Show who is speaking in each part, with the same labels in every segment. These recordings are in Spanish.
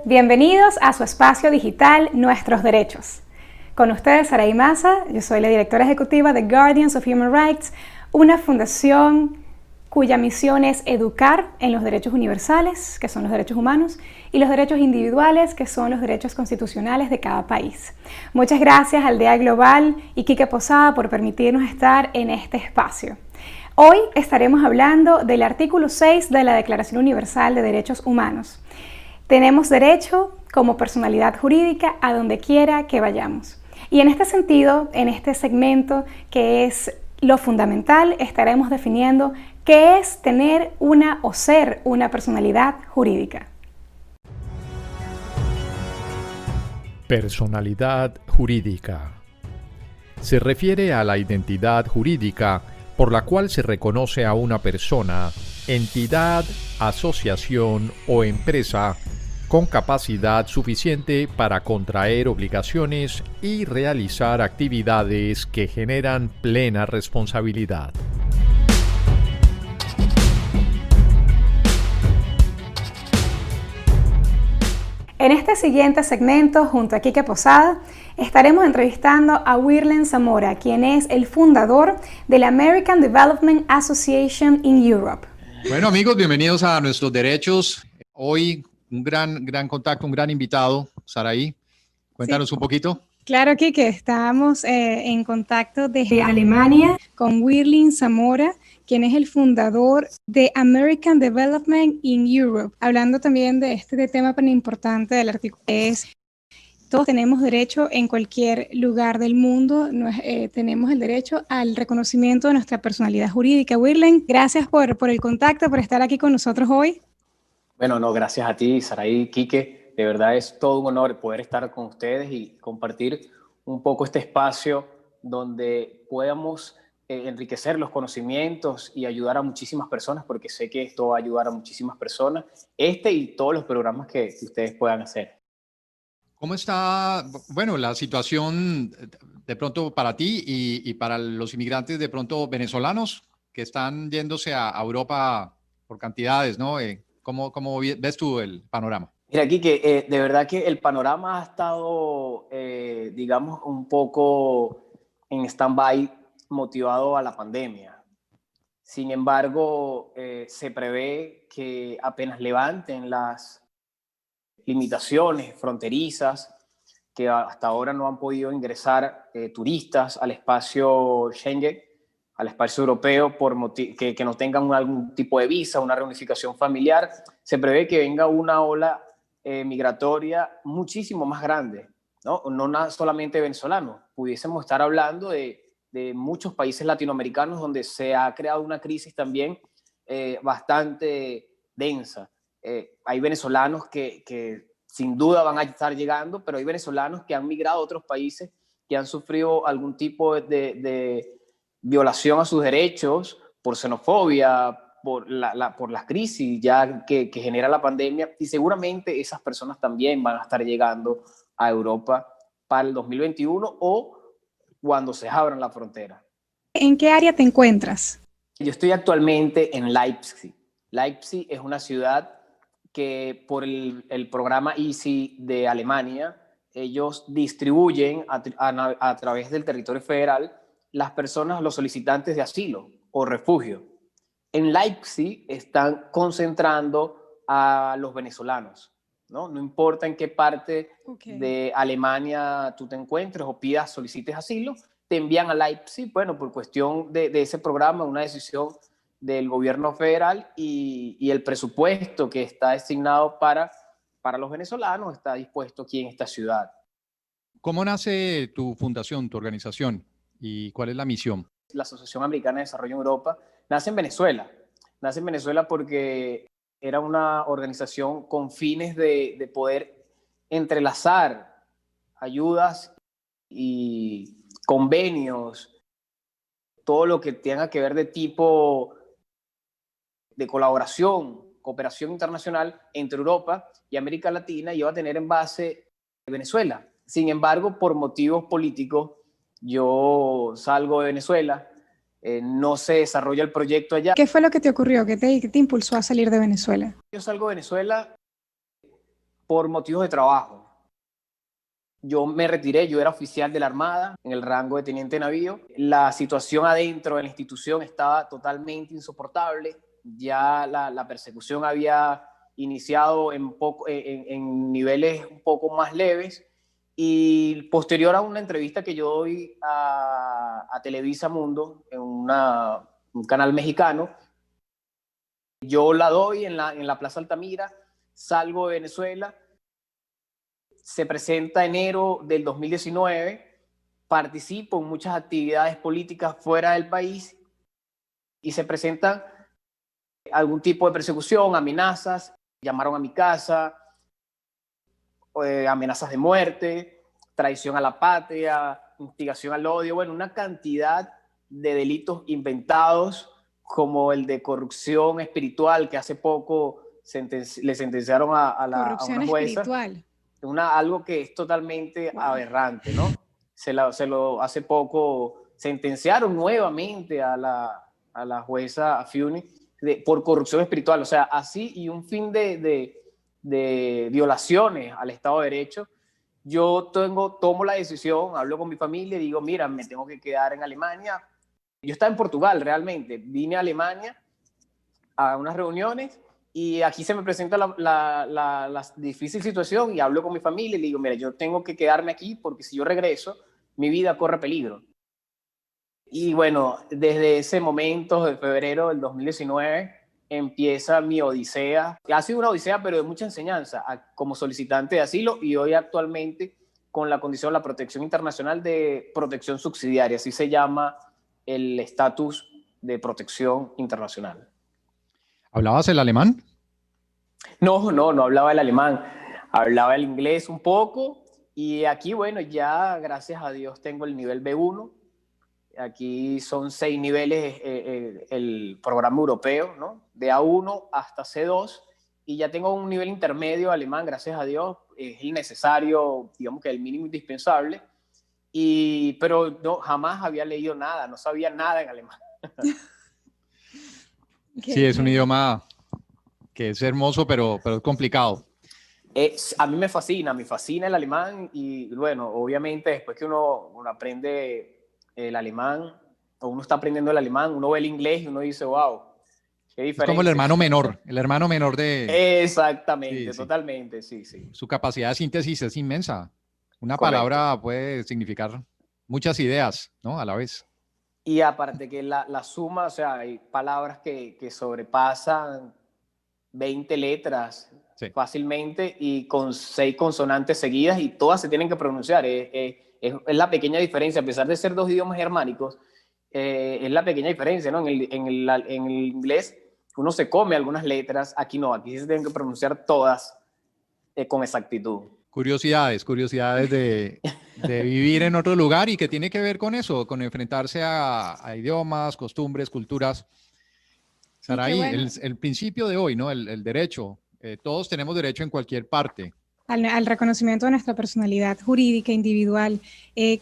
Speaker 1: Bienvenidos a su espacio digital Nuestros Derechos. Con ustedes, Saraí Maza, yo soy la directora ejecutiva de Guardians of Human Rights, una fundación cuya misión es educar en los derechos universales, que son los derechos humanos, y los derechos individuales, que son los derechos constitucionales de cada país. Muchas gracias al DEA Global y Quique Posada por permitirnos estar en este espacio. Hoy estaremos hablando del artículo 6 de la Declaración Universal de Derechos Humanos. Tenemos derecho como personalidad jurídica a donde quiera que vayamos. Y en este sentido, en este segmento que es lo fundamental, estaremos definiendo qué es tener una o ser una personalidad jurídica.
Speaker 2: Personalidad jurídica. Se refiere a la identidad jurídica por la cual se reconoce a una persona, entidad, asociación o empresa con capacidad suficiente para contraer obligaciones y realizar actividades que generan plena responsabilidad.
Speaker 1: En este siguiente segmento, junto a Quique Posada, estaremos entrevistando a Wirlen Zamora, quien es el fundador de la American Development Association in Europe.
Speaker 3: Bueno, amigos, bienvenidos a Nuestros Derechos. Hoy un gran contacto, un gran invitado, Saraí. Cuéntanos un poquito.
Speaker 1: Claro, Quique, estamos en contacto desde Alemania con Wirlen Zamora, quien es el fundador de American Development in Europe. Hablando también de este tema tan importante del artículo, todos tenemos derecho en cualquier lugar del mundo, tenemos el derecho al reconocimiento de nuestra personalidad jurídica. Wirlen, gracias por el contacto, por estar aquí con nosotros hoy.
Speaker 4: Bueno, no, gracias a ti, Saraí, Quique. De verdad es todo un honor poder estar con ustedes y compartir un poco este espacio donde podamos enriquecer los conocimientos y ayudar a muchísimas personas, porque sé que esto va a ayudar a muchísimas personas, y todos los programas que ustedes puedan hacer.
Speaker 3: ¿Cómo está, bueno, la situación de pronto para ti y para los inmigrantes de pronto venezolanos que están yéndose a Europa por cantidades, ¿no? ¿Cómo ves tú el panorama?
Speaker 4: Mira, Quique, de verdad que el panorama ha estado, digamos, un poco en stand-by motivado a la pandemia. Sin embargo, se prevé que apenas levanten las limitaciones fronterizas, que hasta ahora no han podido ingresar turistas al espacio Schengen, al espacio europeo, que no tengan algún tipo de visa, una reunificación familiar, se prevé que venga una ola migratoria muchísimo más grande, ¿no? No solamente venezolanos, pudiésemos estar hablando de muchos países latinoamericanos donde se ha creado una crisis también bastante densa. Hay venezolanos que sin duda van a estar llegando, pero hay venezolanos que han migrado a otros países que han sufrido algún tipo de violación a sus derechos por xenofobia, por las crisis ya que genera la pandemia, y seguramente esas personas también van a estar llegando a Europa para el 2021 o cuando se abran la frontera.
Speaker 1: ¿En qué área te encuentras?
Speaker 4: Yo estoy actualmente en Leipzig. Leipzig es una ciudad que por el programa EASY de Alemania, ellos distribuyen a través del territorio federal las personas, los solicitantes de asilo o refugio. En Leipzig están concentrando a los venezolanos, ¿no? No importa en qué parte de Alemania tú te encuentres o solicites asilo, te envían a Leipzig, bueno, por cuestión de ese programa, una decisión del gobierno federal y el presupuesto que está designado para los venezolanos está dispuesto aquí en esta ciudad.
Speaker 3: ¿Cómo nace tu fundación, tu organización y cuál es la misión?
Speaker 4: La Asociación Americana de Desarrollo en Europa nace en Venezuela. Nace en Venezuela porque era una organización con fines de poder entrelazar ayudas y convenios, todo lo que tenga que ver de tipo de colaboración, cooperación internacional entre Europa y América Latina, iba a tener en base Venezuela. Sin embargo, por motivos políticos, yo salgo de Venezuela, no se desarrolla el proyecto allá.
Speaker 1: ¿Qué fue lo que te ocurrió? ¿Qué te impulsó a salir de Venezuela?
Speaker 4: Yo salgo de Venezuela por motivos de trabajo. Yo me retiré, yo era oficial de la Armada en el rango de teniente navío. La situación adentro de la institución estaba totalmente insoportable. Ya la persecución había iniciado en niveles un poco más leves. Y posterior a una entrevista que yo doy a Televisa Mundo, en un canal mexicano, yo la doy en la Plaza Altamira, salgo de Venezuela, se presenta enero del 2019, participo en muchas actividades políticas fuera del país y se presentan algún tipo de persecución, amenazas, llamaron a mi casa, amenazas de muerte, traición a la patria, instigación al odio, bueno, una cantidad de delitos inventados como el de corrupción espiritual que hace poco le sentenciaron a una jueza.
Speaker 1: Espiritual.
Speaker 4: Algo que es totalmente aberrante, ¿no? Hace poco sentenciaron nuevamente a la jueza Fiuni por corrupción espiritual, o sea, así y un fin de violaciones al Estado de Derecho. Yo tomo la decisión, hablo con mi familia y digo, mira, me tengo que quedar en Alemania. Yo estaba en Portugal realmente, vine a Alemania a unas reuniones y aquí se me presenta la difícil situación y hablo con mi familia y le digo, mira, yo tengo que quedarme aquí porque si yo regreso, mi vida corre peligro. Y bueno, desde ese momento, de febrero del 2019, empieza mi odisea. Ha sido una odisea, pero de mucha enseñanza, como solicitante de asilo y hoy actualmente con la condición de la protección internacional de protección subsidiaria, así se llama el estatus de protección internacional.
Speaker 3: ¿Hablabas el alemán?
Speaker 4: No hablaba el alemán, hablaba el inglés un poco y aquí, bueno, ya gracias a Dios tengo el nivel B1. Aquí son 6 niveles el programa europeo, ¿no? De A1 hasta C2 y ya tengo un nivel intermedio de alemán, gracias a Dios, es el necesario, digamos que el mínimo indispensable, pero no, jamás había leído nada, no sabía nada en alemán.
Speaker 3: Sí, es un idioma que es hermoso, pero es complicado.
Speaker 4: A mí me fascina el alemán y bueno, obviamente después que uno aprende el alemán, o uno está aprendiendo el alemán, uno ve el inglés y uno dice, wow, qué diferencia.
Speaker 3: Es como el hermano menor de...
Speaker 4: Exactamente,
Speaker 3: sí.
Speaker 4: Totalmente, sí.
Speaker 3: Su capacidad de síntesis es inmensa. Una
Speaker 4: Correcto.
Speaker 3: palabra puede significar muchas ideas, ¿no? A la vez.
Speaker 4: Y aparte que la suma, o sea, hay palabras que sobrepasan 20 letras fácilmente y con 6 consonantes seguidas y todas se tienen que pronunciar. Es la pequeña diferencia, a pesar de ser 2 idiomas germánicos, es la pequeña diferencia, ¿no? En el inglés uno se come algunas letras, aquí no, aquí se tienen que pronunciar todas con exactitud.
Speaker 3: Curiosidades de vivir en otro lugar y que tiene que ver con eso, con enfrentarse a idiomas, costumbres, culturas. Saraí, bueno. el principio de hoy, ¿no? El derecho. Todos tenemos derecho en cualquier parte.
Speaker 1: Al reconocimiento de nuestra personalidad jurídica individual.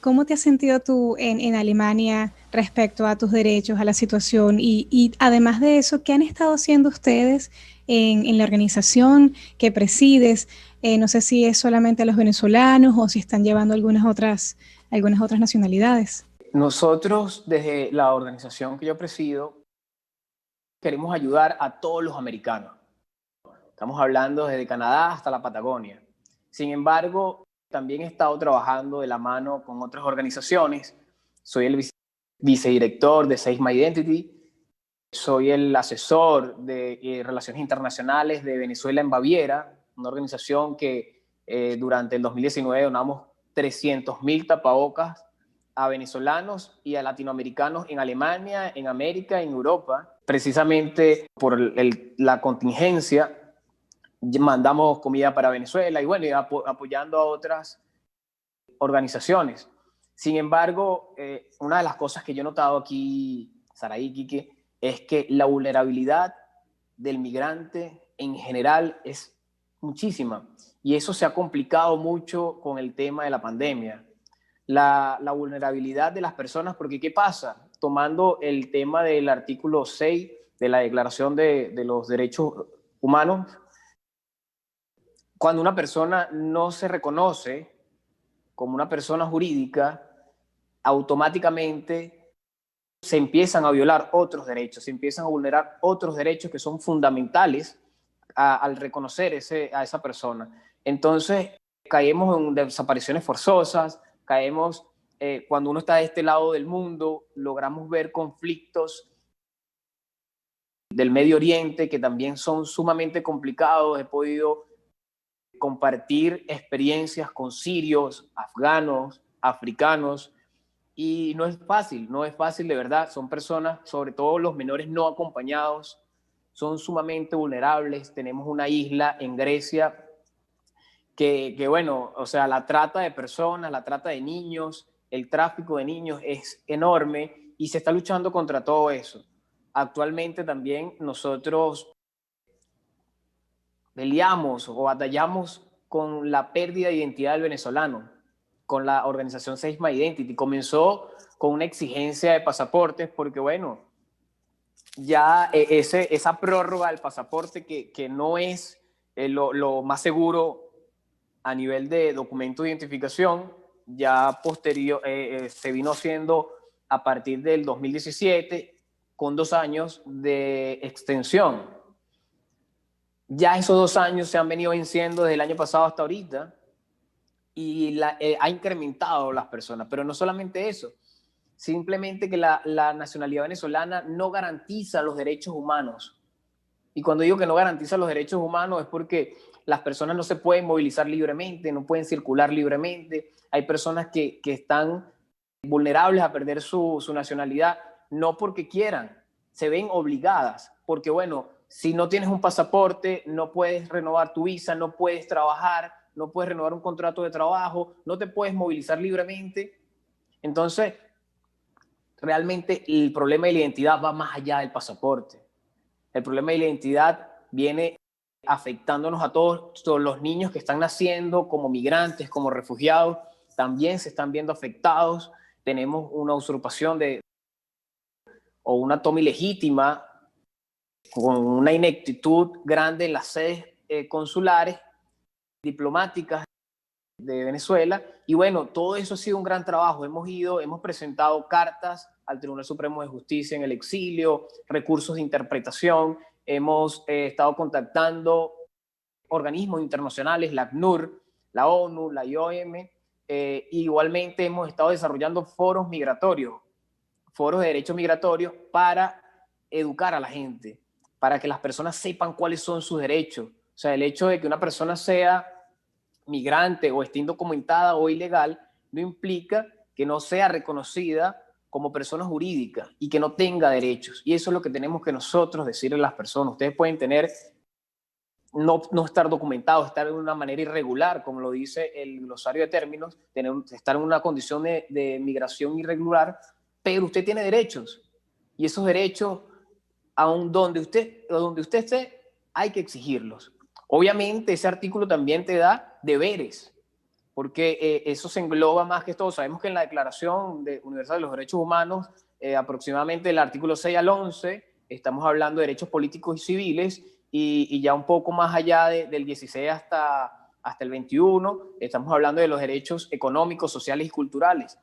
Speaker 1: ¿Cómo te has sentido tú en Alemania respecto a tus derechos, a la situación? Y además de eso, ¿qué han estado haciendo ustedes en la organización que presides? No sé si es solamente a los venezolanos o si están llevando algunas otras nacionalidades.
Speaker 4: Nosotros, desde la organización que yo presido, queremos ayudar a todos los americanos. Estamos hablando desde Canadá hasta la Patagonia. Sin embargo, también he estado trabajando de la mano con otras organizaciones, soy el vicedirector de Save My Identity, soy el asesor de Relaciones Internacionales de Venezuela en Baviera, una organización que durante el 2019 donamos 300.000 tapabocas a venezolanos y a latinoamericanos en Alemania, en América, en Europa. Precisamente por la contingencia, mandamos comida para Venezuela y bueno, y apoyando a otras organizaciones. Sin embargo, una de las cosas que yo he notado aquí, Saraí y Quique, es que la vulnerabilidad del migrante en general es muchísima. Y eso se ha complicado mucho con el tema de la pandemia. La vulnerabilidad de las personas, porque ¿qué pasa? Tomando el tema del artículo 6 de la Declaración de los Derechos Humanos, cuando una persona no se reconoce como una persona jurídica, automáticamente se empiezan a violar otros derechos, se empiezan a vulnerar otros derechos que son fundamentales al reconocer a esa persona. Entonces, caemos en desapariciones forzosas, caemos, cuando uno está de este lado del mundo, logramos ver conflictos del Medio Oriente que también son sumamente complicados. He podido compartir experiencias con sirios, afganos, africanos, y no es fácil de verdad. Son personas, sobre todo los menores no acompañados, son sumamente vulnerables. Tenemos una isla en Grecia que bueno, o sea, la trata de personas, la trata de niños, el tráfico de niños es enorme y se está luchando contra todo eso. Actualmente también nosotros peleamos o batallamos con la pérdida de identidad del venezolano, con la organización Save My Identity. Comenzó con una exigencia de pasaportes porque, bueno, ya esa prórroga del pasaporte que no es lo más seguro a nivel de documento de identificación, ya posterior se vino haciendo a partir del 2017 con 2 años de extensión. Ya esos 2 años se han venido venciendo desde el año pasado hasta ahorita y ha incrementado las personas, pero no solamente eso, simplemente que la nacionalidad venezolana no garantiza los derechos humanos. Y cuando digo que no garantiza los derechos humanos es porque las personas no se pueden movilizar libremente, no pueden circular libremente. Hay personas que están vulnerables a perder su nacionalidad, no porque quieran, se ven obligadas, porque bueno, si no tienes un pasaporte, no puedes renovar tu visa, no puedes trabajar, no puedes renovar un contrato de trabajo, no te puedes movilizar libremente. Entonces, realmente el problema de la identidad va más allá del pasaporte. El problema de la identidad viene afectándonos a todos los niños que están naciendo como migrantes, como refugiados, también se están viendo afectados. Tenemos una usurpación o una toma ilegítima con una ineptitud grande en las sedes consulares, diplomáticas de Venezuela. Y bueno, todo eso ha sido un gran trabajo. Hemos presentado cartas al Tribunal Supremo de Justicia en el exilio, recursos de interpretación, hemos estado contactando organismos internacionales, la ACNUR, la ONU, la IOM, igualmente hemos estado desarrollando foros migratorios, foros de derechos migratorios para educar a la gente, para que las personas sepan cuáles son sus derechos. O sea, el hecho de que una persona sea migrante o esté indocumentada o ilegal no implica que no sea reconocida como persona jurídica y que no tenga derechos. Y eso es lo que tenemos que nosotros decirle a las personas. Ustedes pueden no estar documentados, estar de una manera irregular, como lo dice el glosario de términos, estar en una condición de migración irregular, pero usted tiene derechos. Y esos derechos, aun donde usted esté, hay que exigirlos. Obviamente, ese artículo también te da deberes, porque eso se engloba más que todo. Sabemos que en la Declaración Universal de los Derechos Humanos, aproximadamente del artículo 6 al 11, estamos hablando de derechos políticos y civiles, y ya un poco más allá del 16 hasta el 21, estamos hablando de los derechos económicos, sociales y culturales.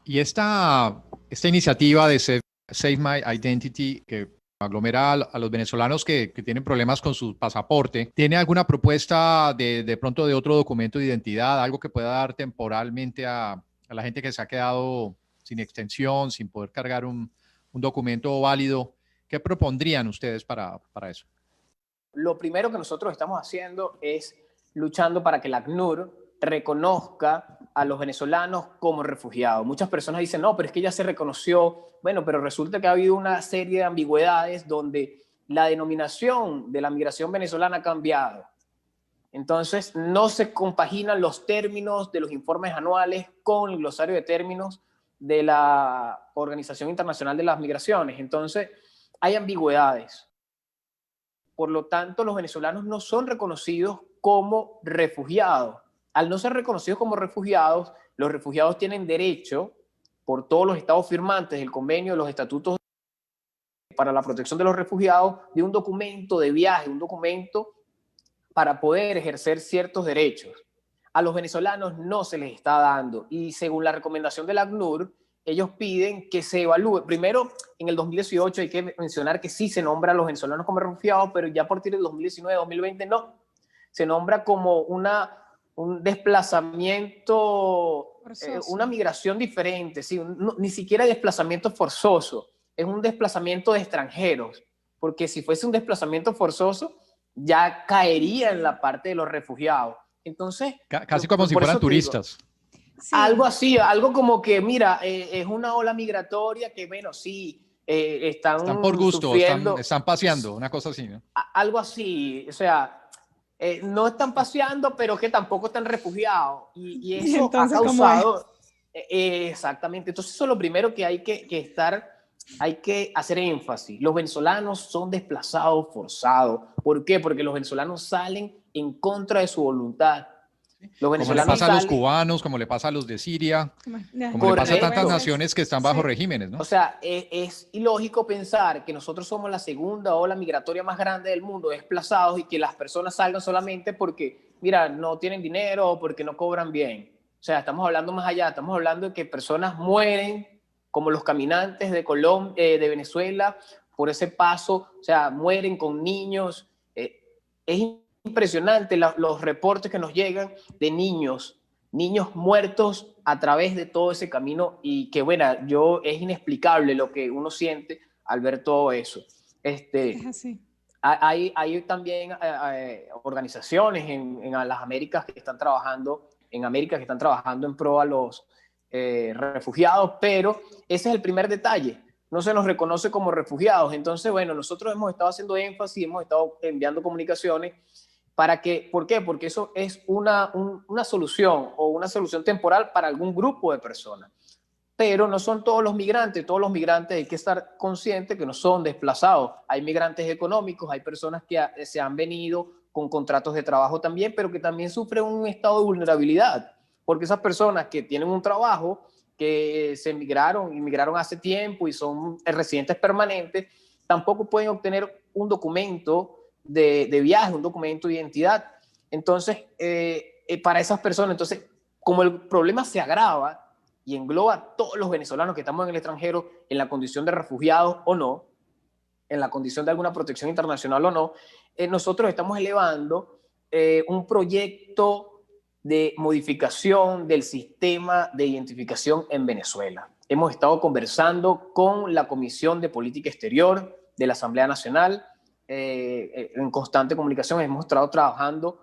Speaker 3: Y esta iniciativa de Save My Identity, que aglomera a los venezolanos que tienen problemas con su pasaporte, ¿tiene alguna propuesta de pronto de otro documento de identidad, algo que pueda dar temporalmente a la gente que se ha quedado sin extensión, sin poder cargar un documento válido. ¿Qué propondrían ustedes para eso?
Speaker 4: Lo primero que nosotros estamos haciendo es luchando para que la ACNUR reconozca a los venezolanos como refugiados. Muchas personas dicen, no, pero es que ya se reconoció. Bueno, pero resulta que ha habido una serie de ambigüedades donde la denominación de la migración venezolana ha cambiado. Entonces, no se compaginan los términos de los informes anuales con el glosario de términos de la Organización Internacional de las Migraciones. Entonces, hay ambigüedades. Por lo tanto, los venezolanos no son reconocidos como refugiados. Al no ser reconocidos como refugiados, los refugiados tienen derecho, por todos los estados firmantes del convenio de los estatutos para la protección de los refugiados, de un documento de viaje, un documento para poder ejercer ciertos derechos. A los venezolanos no se les está dando, y según la recomendación de la ACNUR, ellos piden que se evalúe. Primero, en el 2018 hay que mencionar que sí se nombra a los venezolanos como refugiados, pero ya a partir del 2019-2020 no. Se nombra como un desplazamiento, una migración diferente, ¿sí? Ni siquiera desplazamiento forzoso, es un desplazamiento de extranjeros, porque si fuese un desplazamiento forzoso, ya caería en la parte de los refugiados. Entonces,
Speaker 3: casi como si fueran turistas.
Speaker 4: Sí. Algo así, algo como que, mira, es una ola migratoria que, bueno, sí, están
Speaker 3: por gusto, están paseando, una cosa así, ¿no?
Speaker 4: Algo así, o sea, no están paseando, pero que tampoco están refugiados. Y eso entonces, ha causado... exactamente, entonces eso es lo primero que hay hay que hacer énfasis. Los venezolanos son desplazados forzados. ¿Por qué? Porque los venezolanos salen en contra de su voluntad.
Speaker 3: Como le pasa a los cubanos, como le pasa a los de Siria, como le pasa a tantas naciones que están bajo regímenes, ¿no?
Speaker 4: O sea, es ilógico pensar que nosotros somos la segunda ola migratoria más grande del mundo, desplazados, y que las personas salgan solamente porque, mira, no tienen dinero o porque no cobran bien. O sea, estamos hablando más allá, estamos hablando de que personas mueren, como los caminantes de de Venezuela, por ese paso, o sea, mueren con niños. Es impresionante los reportes que nos llegan de niños muertos a través de todo ese camino, y que, bueno, es inexplicable lo que uno siente al ver todo eso. Es así. Hay también organizaciones en las Américas que están trabajando en pro a los refugiados, pero ese es el primer detalle. No se nos reconoce como refugiados. Entonces, bueno, nosotros hemos estado haciendo énfasis, hemos estado enviando comunicaciones para que, ¿por qué? Porque eso es una solución, o una solución temporal para algún grupo de personas. Pero no son todos los migrantes hay que estar conscientes que no son desplazados. Hay migrantes económicos, hay personas que se han venido con contratos de trabajo también, pero que también sufren un estado de vulnerabilidad, porque esas personas que tienen un trabajo, que inmigraron hace tiempo y son residentes permanentes, tampoco pueden obtener un documento de viaje, un documento de identidad. Entonces, para esas personas, entonces, como el problema se agrava y engloba a todos los venezolanos que estamos en el extranjero, en la condición de refugiados o no, en la condición de alguna protección internacional o no, nosotros estamos elevando un proyecto de modificación del sistema de identificación en Venezuela. Hemos estado conversando con la Comisión de Política Exterior de la Asamblea Nacional, en constante comunicación. Hemos estado trabajando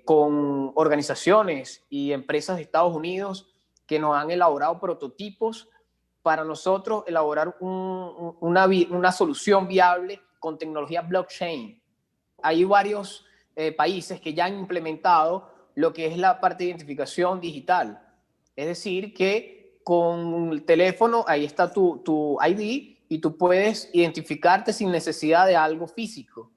Speaker 4: con organizaciones y empresas de Estados Unidos que nos han elaborado prototipos para nosotros elaborar una solución viable con tecnología blockchain. Hay varios países que ya han implementado lo que es la parte de identificación digital. Es decir, que con el teléfono ahí está tu ID, y tú puedes identificarte sin necesidad de algo físico.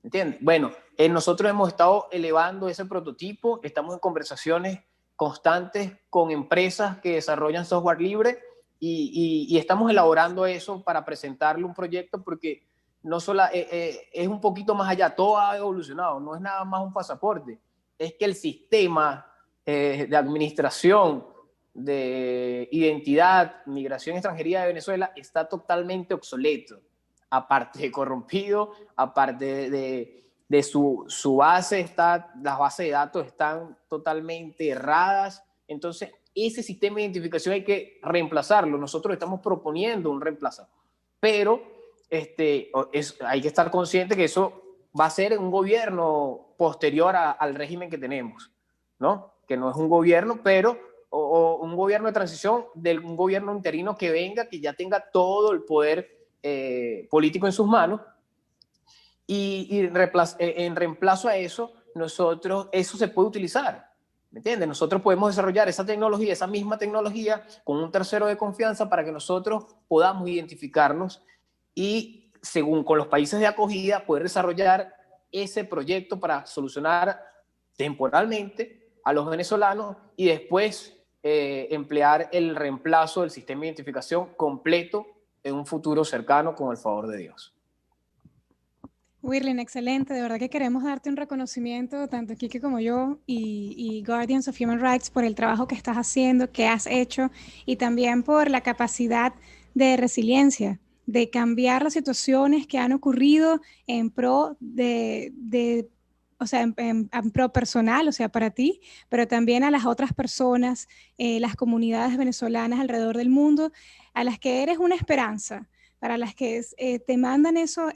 Speaker 4: ¿Entiendes? Bueno, nosotros hemos estado elevando ese prototipo, estamos en conversaciones constantes con empresas que desarrollan software libre, y estamos elaborando eso para presentarle un proyecto, porque no solo es un poquito más allá, todo ha evolucionado, no es nada más un pasaporte, es que el sistema de administración de identidad, migración y extranjería de Venezuela está totalmente obsoleto, aparte de corrompido, aparte de su base, las bases de datos están totalmente erradas. Entonces, ese sistema de identificación hay que reemplazarlo. Nosotros estamos proponiendo un reemplazo, pero hay que estar consciente que eso va a ser un gobierno posterior al régimen que tenemos, ¿no? Que no es un gobierno, pero o un gobierno de transición, de un gobierno interino que venga, que ya tenga todo el poder político en sus manos, y en reemplazo a eso, eso se puede utilizar, ¿me entiendes? Nosotros podemos desarrollar esa tecnología, esa misma tecnología, con un tercero de confianza para que nosotros podamos identificarnos y, según con los países de acogida, poder desarrollar ese proyecto para solucionar temporalmente a los venezolanos y después emplear el reemplazo del sistema de identificación completo en un futuro cercano, con el favor de Dios.
Speaker 1: Wirlin, excelente. De verdad que queremos darte un reconocimiento, tanto Kike como yo y Guardians of Human Rights, por el trabajo que estás haciendo, que has hecho, y también por la capacidad de resiliencia, de cambiar las situaciones que han ocurrido en pro o sea, en pro personal, o sea, para ti, pero también a las otras personas, las comunidades venezolanas alrededor del mundo, a las que eres una esperanza, para las que te mandan esos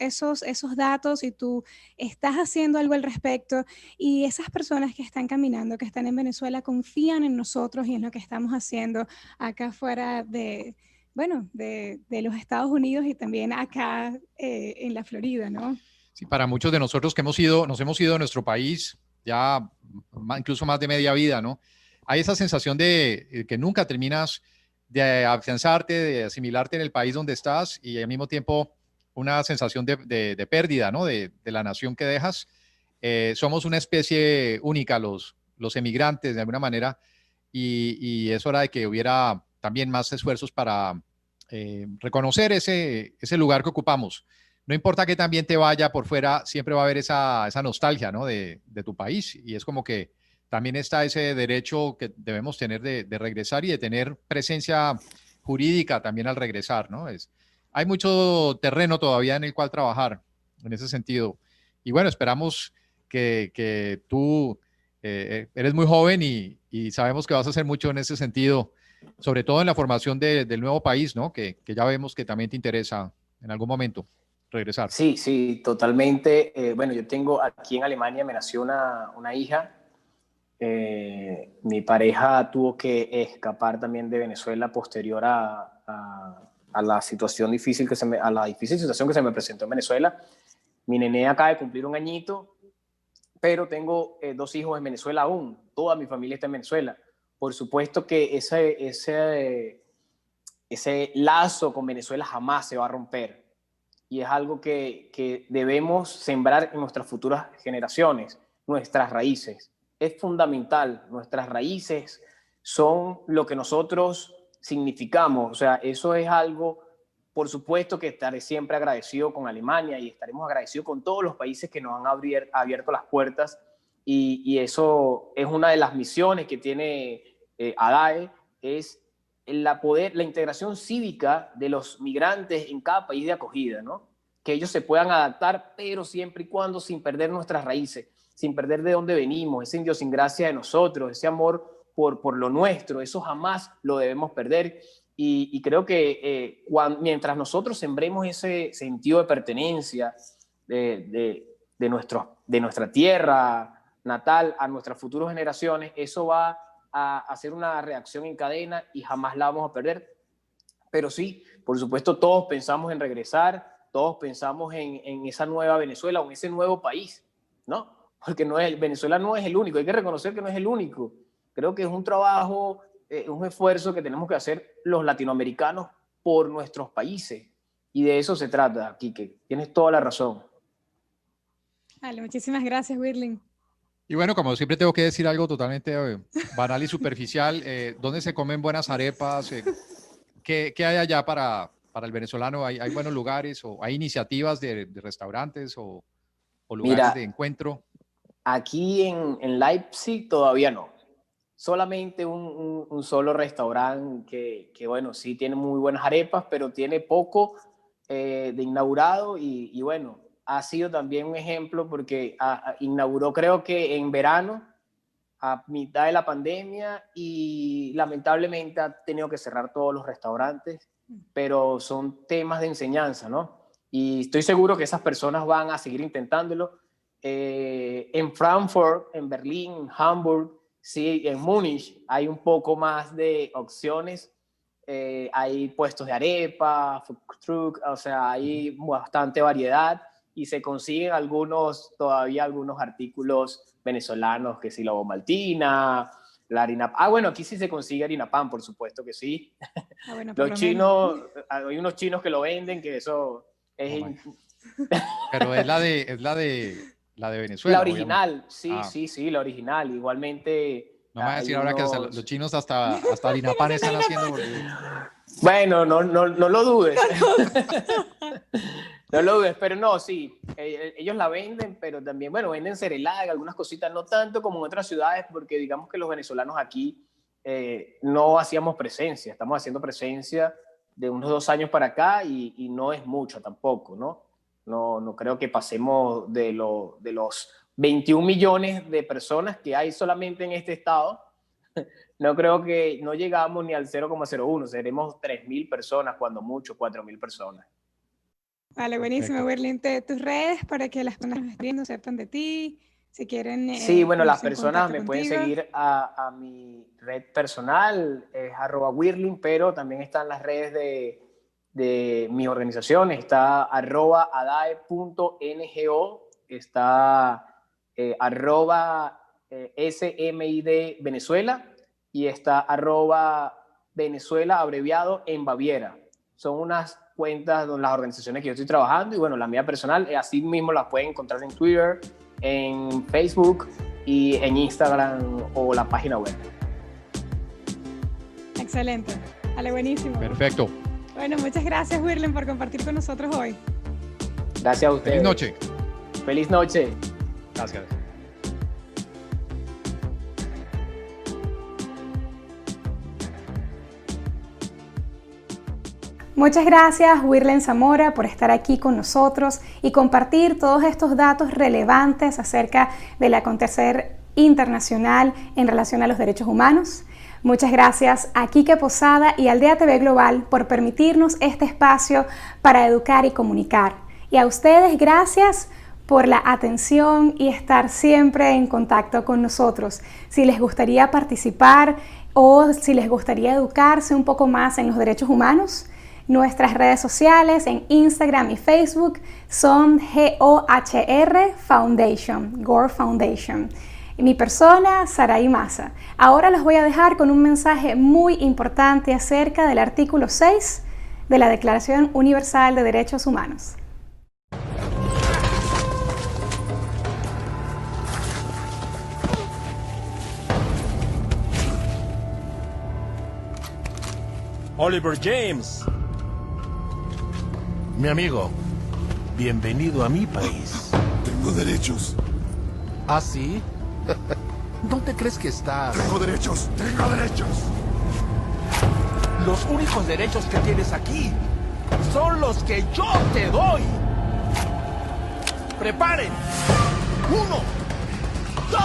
Speaker 1: datos y tú estás haciendo algo al respecto, y esas personas que están caminando, que están en Venezuela, confían en nosotros y en lo que estamos haciendo acá fuera de los Estados Unidos y también acá en la Florida, ¿no?
Speaker 3: Sí, para muchos de nosotros que nos hemos ido de nuestro país ya incluso más de media vida, ¿no? Hay esa sensación de que nunca terminas de afianzarte, de asimilarte en el país donde estás, y al mismo tiempo una sensación de pérdida, ¿no? De la nación que dejas. Somos una especie única, los emigrantes, de alguna manera, y es hora de que hubiera también más esfuerzos para reconocer ese lugar que ocupamos. No importa que también te vaya por fuera, siempre va a haber esa nostalgia, ¿no? de tu país, y es como que también está ese derecho que debemos tener de regresar y de tener presencia jurídica también al regresar, ¿no? Hay mucho terreno todavía en el cual trabajar en ese sentido. Y bueno, esperamos que tú eres muy joven y sabemos que vas a hacer mucho en ese sentido, sobre todo en la formación del nuevo país, ¿no? Que ya vemos que también te interesa en algún momento regresar.
Speaker 4: Sí, sí, totalmente. Bueno, yo tengo aquí en Alemania, me nació una hija. Mi pareja tuvo que escapar también de Venezuela posterior a la situación difícil a la difícil situación que se me presentó en Venezuela. Mi nené acaba de cumplir un añito, pero tengo 2 hijos en Venezuela aún. Toda mi familia está en Venezuela. Por supuesto que ese lazo con Venezuela jamás se va a romper. Y es algo que debemos sembrar en nuestras futuras generaciones, nuestras raíces. Es fundamental, nuestras raíces son lo que nosotros significamos, o sea, eso es algo, por supuesto que estaré siempre agradecido con Alemania y estaremos agradecidos con todos los países que nos han abierto las puertas, y eso es una de las misiones que tiene ADAE, es la integración cívica de los migrantes en cada país de acogida, ¿no? Que ellos se puedan adaptar, pero siempre y cuando sin perder nuestras raíces, sin perder de dónde venimos, esa idiosincrasia de nosotros, ese amor por lo nuestro, eso jamás lo debemos perder. Y creo que mientras nosotros sembremos ese sentido de pertenencia de nuestra tierra natal a nuestras futuras generaciones, eso va a hacer una reacción en cadena y jamás la vamos a perder. Pero sí, por supuesto, todos pensamos en regresar, todos pensamos en esa nueva Venezuela o en ese nuevo país, ¿no? Porque Venezuela no es el único, hay que reconocer que no es el único. Creo que es un trabajo, un esfuerzo que tenemos que hacer los latinoamericanos por nuestros países. Y de eso se trata, Quique. Tienes toda la razón.
Speaker 1: Vale, muchísimas gracias, Wirlin.
Speaker 3: Y bueno, como siempre tengo que decir algo totalmente banal y superficial, ¿dónde se comen buenas arepas? ¿Qué hay allá para el venezolano? ¿Hay buenos lugares o hay iniciativas de restaurantes o lugares de encuentro?
Speaker 4: Aquí en Leipzig todavía no. Solamente un solo restaurante que, bueno, sí tiene muy buenas arepas, pero tiene poco de inaugurado y bueno, ha sido también un ejemplo porque inauguró creo que en verano a mitad de la pandemia y lamentablemente ha tenido que cerrar todos los restaurantes, pero son temas de enseñanza, ¿no? Y estoy seguro que esas personas van a seguir intentándolo. En Frankfurt, en Berlín, en Hamburg, sí, en Múnich hay un poco más de opciones. Hay puestos de arepa, food truck, o sea, hay bastante variedad y se consiguen todavía algunos artículos venezolanos, que sí, la maltina, la harina. Bueno, aquí sí se consigue harina pan, por supuesto que sí.
Speaker 1: Bueno,
Speaker 4: Los chinos, hay unos chinos que lo venden, que eso es...
Speaker 3: Pero es la de Venezuela.
Speaker 4: La original,
Speaker 3: obviamente.
Speaker 4: sí, la original. Igualmente...
Speaker 3: No me va a decir ahora que los chinos hasta harina pan están haciendo.
Speaker 4: Bueno, no lo dudes. No lo dudes, pero no, sí. Ellos la venden, pero también, bueno, venden cerelac, algunas cositas, no tanto como en otras ciudades, porque digamos que los venezolanos aquí no hacíamos presencia. Estamos haciendo presencia de unos 2 años para acá y no es mucho tampoco, ¿no? No creo que pasemos de los 21 millones de personas que hay solamente en este estado. No creo que no llegamos ni al 0,01, seremos 3.000 personas, cuando mucho, 4.000 personas.
Speaker 1: Vale, buenísimo, Wirlin. Tus redes para que las personas que nos estén viendo sepan de ti, si quieren...
Speaker 4: Sí, bueno, las personas me pueden seguir a mi red personal, es @Wirlin, pero también están las redes de mi organización, está @adae.ngo, está @SMID Venezuela y está @Venezuela abreviado en Baviera. Son unas cuentas de las organizaciones que yo estoy trabajando y bueno, la mía personal, así mismo las pueden encontrar en Twitter, en Facebook y en Instagram o la página web.
Speaker 1: Excelente, vale, buenísimo.
Speaker 3: Perfecto.
Speaker 1: Bueno, muchas gracias, Wirlin, por compartir con nosotros hoy.
Speaker 4: Gracias a ustedes.
Speaker 3: Feliz noche.
Speaker 4: Feliz noche.
Speaker 3: Gracias.
Speaker 1: Muchas gracias, Wirlin Zamora, por estar aquí con nosotros y compartir todos estos datos relevantes acerca del acontecer internacional en relación a los derechos humanos. Muchas gracias a Quique Posada y Aldea TV Global por permitirnos este espacio para educar y comunicar. Y a ustedes, gracias por la atención y estar siempre en contacto con nosotros. Si les gustaría participar o si les gustaría educarse un poco más en los derechos humanos, nuestras redes sociales en Instagram y Facebook son GOHR Foundation, Gore Foundation. Y mi persona, Saray Maza. Ahora los voy a dejar con un mensaje muy importante acerca del artículo 6 de la Declaración Universal de Derechos Humanos.
Speaker 5: Oliver James. Mi amigo, bienvenido a mi país.
Speaker 6: Tengo derechos.
Speaker 5: ¿Ah, sí? ¿Dónde crees que estás?
Speaker 6: Tengo derechos. Tengo derechos.
Speaker 5: Los únicos derechos que tienes aquí son los que yo te doy. Preparen. 1, 2.